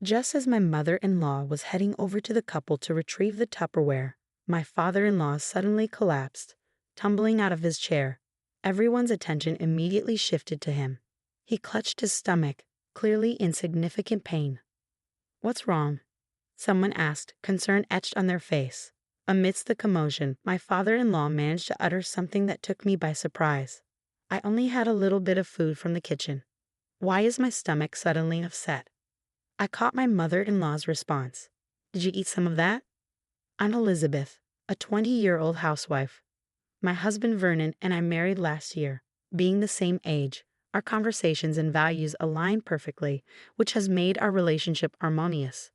Just as my mother-in-law was heading over to the couple to retrieve the Tupperware, my father-in-law suddenly collapsed, tumbling out of his chair. Everyone's attention immediately shifted to him. He clutched his stomach, clearly in significant pain. "What's wrong?" someone asked, concern etched on their face. Amidst the commotion, my father-in-law managed to utter something that took me by surprise. "I only had a little bit of food from the kitchen. Why is my stomach suddenly upset?" I caught my mother-in-law's response. "Did you eat some of that?" "I'm Elizabeth, a 20-year-old housewife. My husband Vernon and I married last year. Being the same age, our conversations and values align perfectly, which has made our relationship harmonious.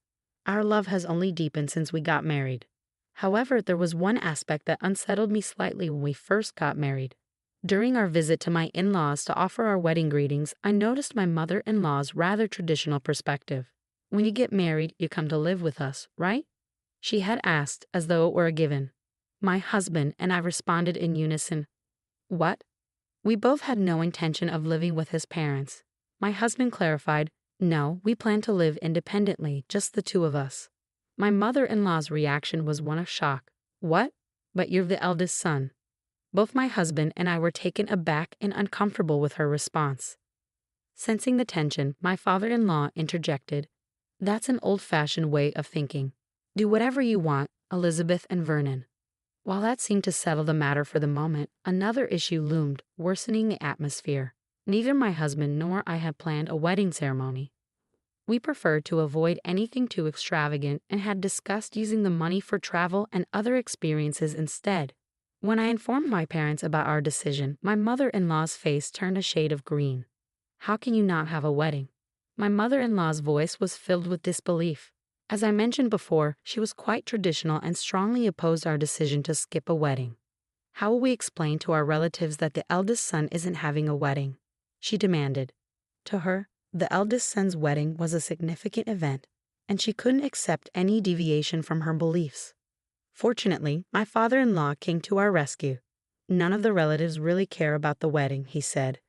Our love has only deepened since we got married. However, there was one aspect that unsettled me slightly when we first got married. During our visit to my in-laws to offer our wedding greetings, I noticed my mother-in-law's rather traditional perspective. "When you get married, you come to live with us, right?" she had asked as though it were a given. My husband and I responded in unison, "What?" We both had no intention of living with his parents. My husband clarified, "No, we plan to live independently, just the two of us." My mother-in-law's reaction was one of shock. "What? But you're the eldest son." Both my husband and I were taken aback and uncomfortable with her response. Sensing the tension, my father-in-law interjected, "That's an old-fashioned way of thinking. Do whatever you want, Elizabeth and Vernon." While that seemed to settle the matter for the moment, another issue loomed, worsening the atmosphere. Neither my husband nor I had planned a wedding ceremony. We preferred to avoid anything too extravagant and had discussed using the money for travel and other experiences instead. When I informed my parents about our decision, my mother-in-law's face turned a shade of green. "How can you not have a wedding?" My mother-in-law's voice was filled with disbelief. As I mentioned before, she was quite traditional and strongly opposed our decision to skip a wedding. "How will we explain to our relatives that the eldest son isn't having a wedding?" she demanded. To her, the eldest son's wedding was a significant event, and she couldn't accept any deviation from her beliefs. Fortunately, my father-in-law came to our rescue. "None of the relatives really care about the wedding," he said.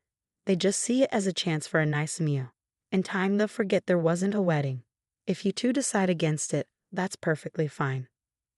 "They just see it as a chance for a nice meal. In time, they'll forget there wasn't a wedding. If you two decide against it, that's perfectly fine."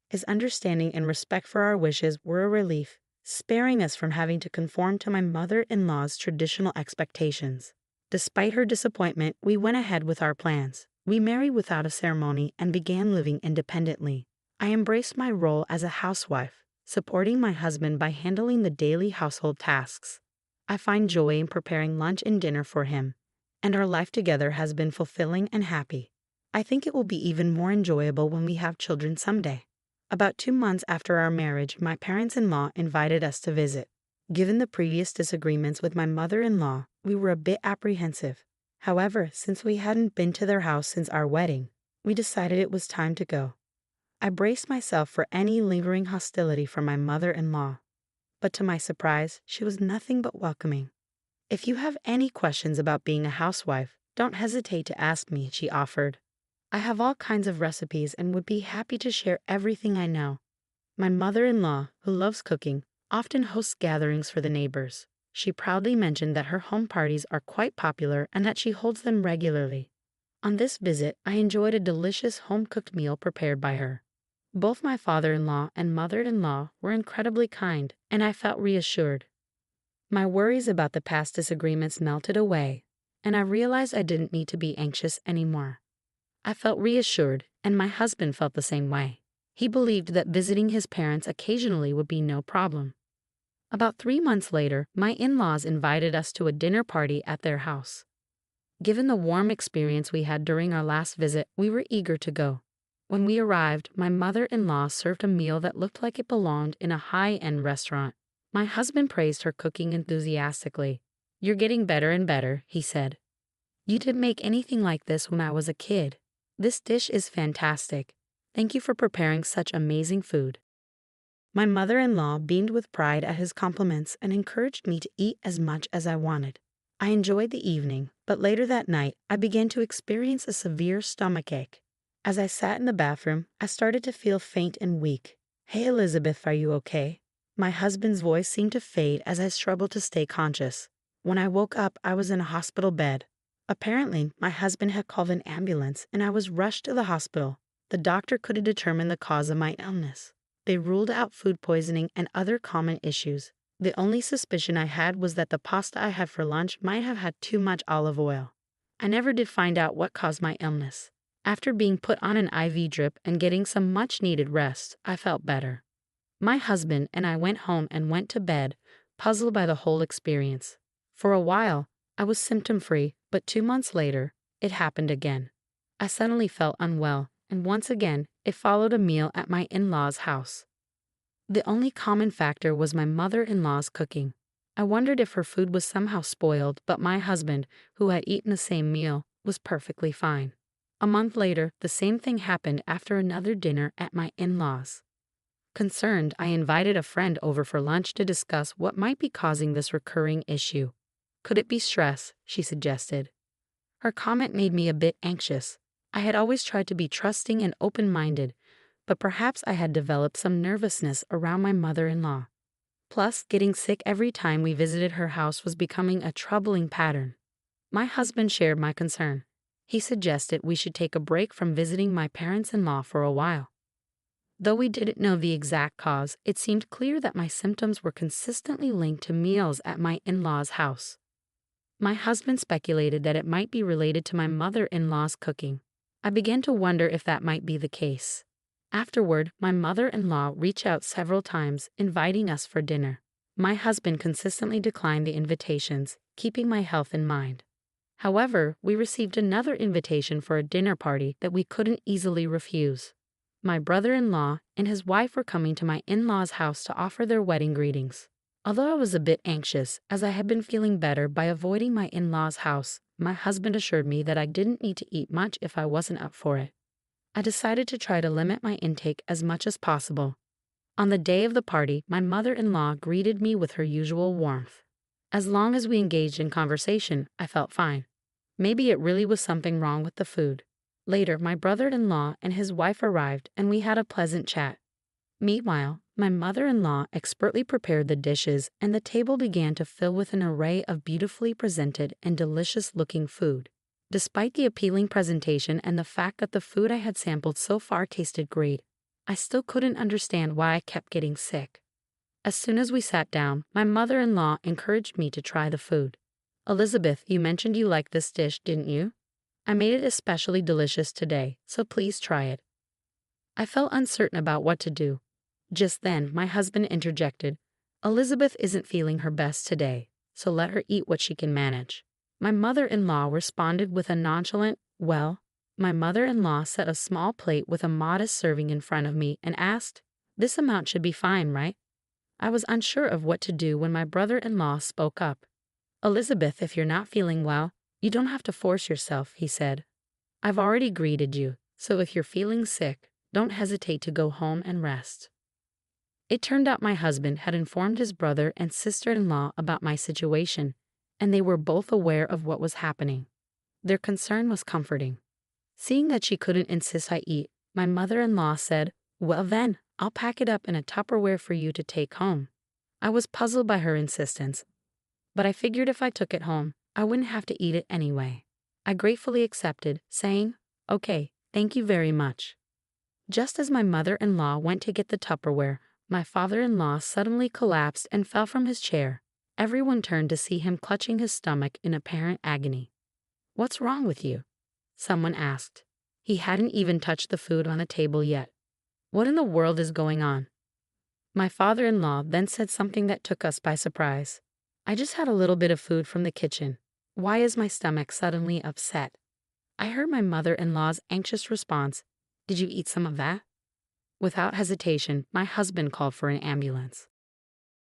His understanding and respect for our wishes were a relief, sparing us from having to conform to my mother-in-law's traditional expectations. Despite her disappointment, we went ahead with our plans. We married without a ceremony and began living independently. I embraced my role as a housewife, supporting my husband by handling the daily household tasks. I find joy in preparing lunch and dinner for him, and our life together has been fulfilling and happy. I think it will be even more enjoyable when we have children someday. About 2 months after our marriage, my parents-in-law invited us to visit. Given the previous disagreements with my mother-in-law, we were a bit apprehensive. However, since we hadn't been to their house since our wedding, we decided it was time to go. I braced myself for any lingering hostility from my mother-in-law, but to my surprise, she was nothing but welcoming. "If you have any questions about being a housewife, don't hesitate to ask me," she offered. "I have all kinds of recipes and would be happy to share everything I know." My mother-in-law, who loves cooking, often hosts gatherings for the neighbors. She proudly mentioned that her home parties are quite popular and that she holds them regularly. On this visit, I enjoyed a delicious home-cooked meal prepared by her. Both my father-in-law and mother-in-law were incredibly kind, and I felt reassured. My worries about the past disagreements melted away, and I realized I didn't need to be anxious anymore. I felt reassured, and my husband felt the same way. He believed that visiting his parents occasionally would be no problem. About 3 months later, my in-laws invited us to a dinner party at their house. Given the warm experience we had during our last visit, we were eager to go. When we arrived, my mother-in-law served a meal that looked like it belonged in a high-end restaurant. My husband praised her cooking enthusiastically. "You're getting better and better," he said. "You didn't make anything like this when I was a kid. This dish is fantastic. Thank you for preparing such amazing food." My mother-in-law beamed with pride at his compliments and encouraged me to eat as much as I wanted. I enjoyed the evening, but later that night, I began to experience a severe stomachache. As I sat in the bathroom, I started to feel faint and weak. "Hey, Elizabeth, are you okay?" My husband's voice seemed to fade as I struggled to stay conscious. When I woke up, I was in a hospital bed. Apparently, my husband had called an ambulance and I was rushed to the hospital. The doctor couldn't determine the cause of my illness. They ruled out food poisoning and other common issues. The only suspicion I had was that the pasta I had for lunch might have had too much olive oil. I never did find out what caused my illness. After being put on an IV drip and getting some much-needed rest, I felt better. My husband and I went home and went to bed, puzzled by the whole experience. For a while, I was symptom-free, but 2 months later, it happened again. I suddenly felt unwell, and once again, it followed a meal at my in-laws' house. The only common factor was my mother-in-law's cooking. I wondered if her food was somehow spoiled, but my husband, who had eaten the same meal, was perfectly fine. A month later, the same thing happened after another dinner at my in-laws. Concerned, I invited a friend over for lunch to discuss what might be causing this recurring issue. Could it be stress? She suggested. Her comment made me a bit anxious. I had always tried to be trusting and open-minded, but perhaps I had developed some nervousness around my mother-in-law. Plus, getting sick every time we visited her house was becoming a troubling pattern. My husband shared my concern. He suggested we should take a break from visiting my parents-in-law for a while. Though we didn't know the exact cause, it seemed clear that my symptoms were consistently linked to meals at my in-laws' house. My husband speculated that it might be related to my mother-in-law's cooking. I began to wonder if that might be the case. Afterward, my mother-in-law reached out several times, inviting us for dinner. My husband consistently declined the invitations, keeping my health in mind. However, we received another invitation for a dinner party that we couldn't easily refuse. My brother-in-law and his wife were coming to my in-laws' house to offer their wedding greetings. Although I was a bit anxious, as I had been feeling better by avoiding my in-laws' house, my husband assured me that I didn't need to eat much if I wasn't up for it. I decided to try to limit my intake as much as possible. On the day of the party, my mother-in-law greeted me with her usual warmth. As long as we engaged in conversation, I felt fine. Maybe it really was something wrong with the food. Later, my brother-in-law and his wife arrived and we had a pleasant chat. Meanwhile, my mother-in-law expertly prepared the dishes and the table began to fill with an array of beautifully presented and delicious-looking food. Despite the appealing presentation and the fact that the food I had sampled so far tasted great, I still couldn't understand why I kept getting sick. As soon as we sat down, my mother-in-law encouraged me to try the food. "Elizabeth, you mentioned you liked this dish, didn't you? I made it especially delicious today, so please try it." I felt uncertain about what to do. Just then, my husband interjected, "Elizabeth isn't feeling her best today, so let her eat what she can manage." My mother-in-law responded with a nonchalant, "Well." My mother-in-law set a small plate with a modest serving in front of me and asked, "This amount should be fine, right?" I was unsure of what to do when my brother-in-law spoke up. "Elizabeth, if you're not feeling well, you don't have to force yourself," he said. "I've already greeted you, so if you're feeling sick, don't hesitate to go home and rest." It turned out my husband had informed his brother and sister-in-law about my situation, and they were both aware of what was happening. Their concern was comforting. Seeing that she couldn't insist I eat, my mother-in-law said, "Well then, I'll pack it up in a Tupperware for you to take home." I was puzzled by her insistence, but I figured if I took it home, I wouldn't have to eat it anyway. I gratefully accepted, saying, "Okay, thank you very much." Just as my mother-in-law went to get the Tupperware, my father-in-law suddenly collapsed and fell from his chair. Everyone turned to see him clutching his stomach in apparent agony. "What's wrong with you?" someone asked. He hadn't even touched the food on the table yet. "What in the world is going on?" My father-in-law then said something that took us by surprise. "I just had a little bit of food from the kitchen. Why is my stomach suddenly upset?" I heard my mother-in-law's anxious response, "Did you eat some of that?" Without hesitation, my husband called for an ambulance.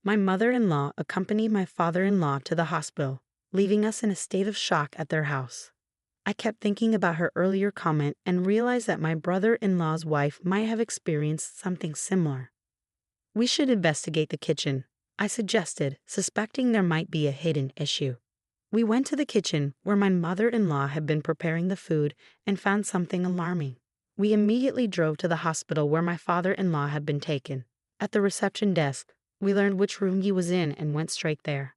My mother-in-law accompanied my father-in-law to the hospital, leaving us in a state of shock at their house. I kept thinking about her earlier comment and realized that my brother-in-law's wife might have experienced something similar. "We should investigate the kitchen," I suggested, suspecting there might be a hidden issue. We went to the kitchen where my mother-in-law had been preparing the food and found something alarming. We immediately drove to the hospital where my father-in-law had been taken. At the reception desk, we learned which room he was in and went straight there.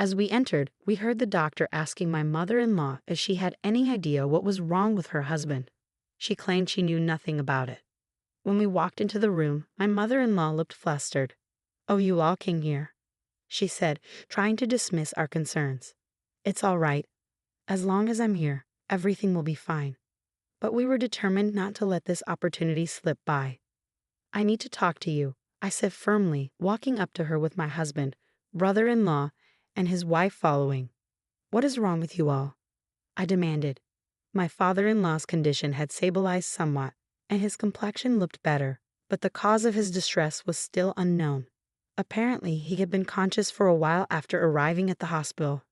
As we entered, we heard the doctor asking my mother-in-law if she had any idea what was wrong with her husband. She claimed she knew nothing about it. When we walked into the room, my mother-in-law looked flustered. "Oh, you all came here," she said, trying to dismiss our concerns. "It's all right. As long as I'm here, everything will be fine." But we were determined not to let this opportunity slip by. "I need to talk to you," I said firmly, walking up to her with my husband, brother-in-law, and his wife following. "What is wrong with you all?" I demanded. My father-in-law's condition had stabilized somewhat, and his complexion looked better, but the cause of his distress was still unknown. Apparently, he had been conscious for a while after arriving at the hospital.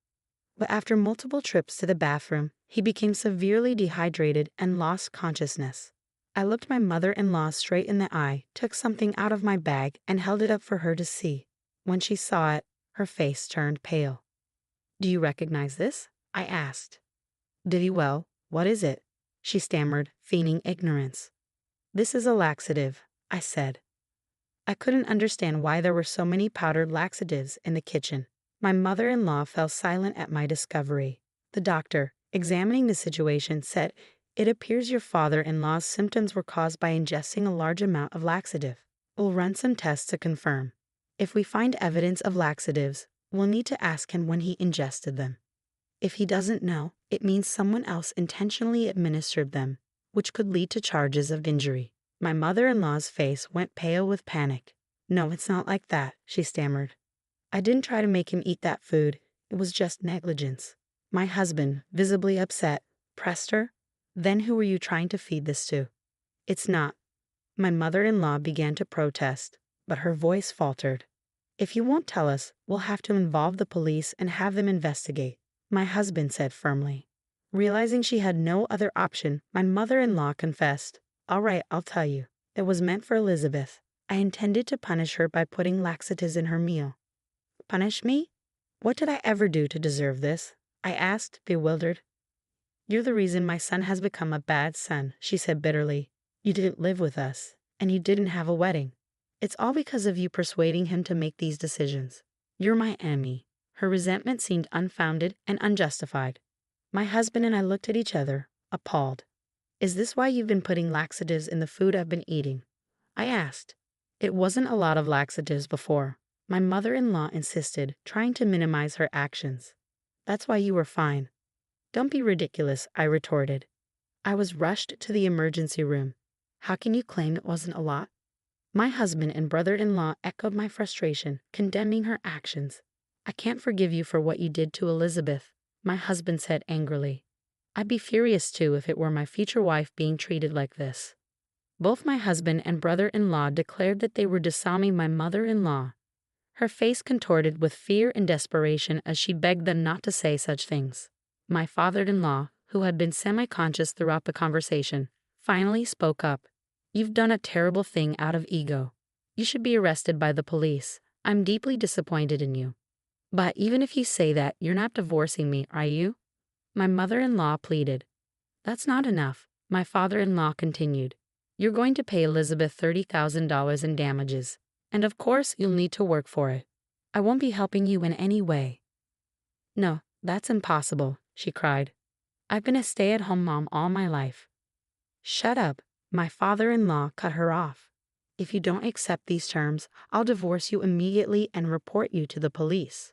But after multiple trips to the bathroom, he became severely dehydrated and lost consciousness. I looked my mother-in-law straight in the eye, took something out of my bag, and held it up for her to see. When she saw it, her face turned pale. "Do you recognize this?" I asked. "Did well, what is it?" she stammered, feigning ignorance. "This is a laxative," I said. I couldn't understand why there were so many powdered laxatives in the kitchen. My mother-in-law fell silent at my discovery. The doctor, examining the situation, said, "It appears your father-in-law's symptoms were caused by ingesting a large amount of laxative. We'll run some tests to confirm. If we find evidence of laxatives, we'll need to ask him when he ingested them. If he doesn't know, it means someone else intentionally administered them, which could lead to charges of injury." My mother-in-law's face went pale with panic. "No, it's not like that," she stammered. "I didn't try to make him eat that food. It was just negligence." My husband, visibly upset, pressed her. "Then who were you trying to feed this to?" "It's not." My mother-in-law began to protest, but her voice faltered. "If you won't tell us, we'll have to involve the police and have them investigate," my husband said firmly. Realizing she had no other option, my mother-in-law confessed. "All right, I'll tell you. It was meant for Elizabeth. I intended to punish her by putting laxatives in her meal." "Punish me? What did I ever do to deserve this?" I asked, bewildered. "You're the reason my son has become a bad son," she said bitterly. "You didn't live with us, and you didn't have a wedding. It's all because of you persuading him to make these decisions. You're my enemy." Her resentment seemed unfounded and unjustified. My husband and I looked at each other, appalled. "Is this why you've been putting laxatives in the food I've been eating?" I asked. "It wasn't a lot of laxatives before," my mother-in-law insisted, trying to minimize her actions. "That's why you were fine." "Don't be ridiculous," I retorted. I was rushed to the emergency room. "How can you claim it wasn't a lot?" My husband and brother-in-law echoed my frustration, condemning her actions. "I can't forgive you for what you did to Elizabeth," my husband said angrily. "I'd be furious too if it were my future wife being treated like this." Both my husband and brother-in-law declared that they were disarming my mother-in-law. Her face contorted with fear and desperation as she begged them not to say such things. My father-in-law, who had been semi-conscious throughout the conversation, finally spoke up. "You've done a terrible thing out of ego. You should be arrested by the police. I'm deeply disappointed in you." "But even if you say that, you're not divorcing me, are you?" my mother-in-law pleaded. "That's not enough," my father-in-law continued. "You're going to pay Elizabeth $30,000 in damages, and of course you'll need to work for it. I won't be helping you in any way." "No, that's impossible," she cried. "I've been a stay-at-home mom all my life." "Shut up," my father-in-law cut her off. "If you don't accept these terms, I'll divorce you immediately and report you to the police."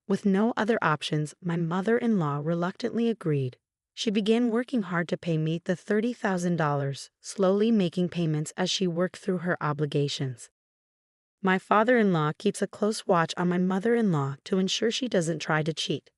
With no other options, my mother-in-law reluctantly agreed. She began working hard to pay me the $30,000, slowly making payments as she worked through her obligations. My father-in-law keeps a close watch on my mother-in-law to ensure she doesn't try to cheat.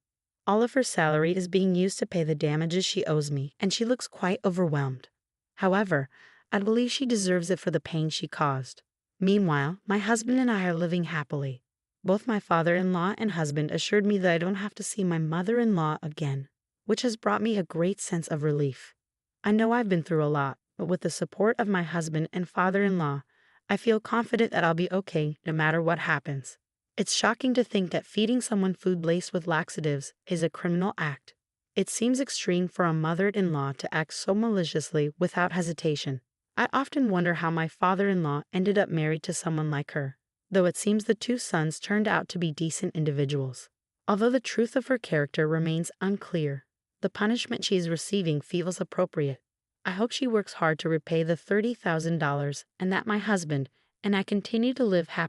All of her salary is being used to pay the damages she owes me, and she looks quite overwhelmed. However, I believe she deserves it for the pain she caused. Meanwhile, my husband and I are living happily. Both my father-in-law and husband assured me that I don't have to see my mother-in-law again, which has brought me a great sense of relief. I know I've been through a lot, but with the support of my husband and father-in-law, I feel confident that I'll be okay no matter what happens. It's shocking to think that feeding someone food laced with laxatives is a criminal act. It seems extreme for a mother-in-law to act so maliciously without hesitation. I often wonder how my father-in-law ended up married to someone like her, though it seems the two sons turned out to be decent individuals. Although the truth of her character remains unclear, the punishment she is receiving feels appropriate. I hope she works hard to repay the $30,000 and that my husband and I continue to live happily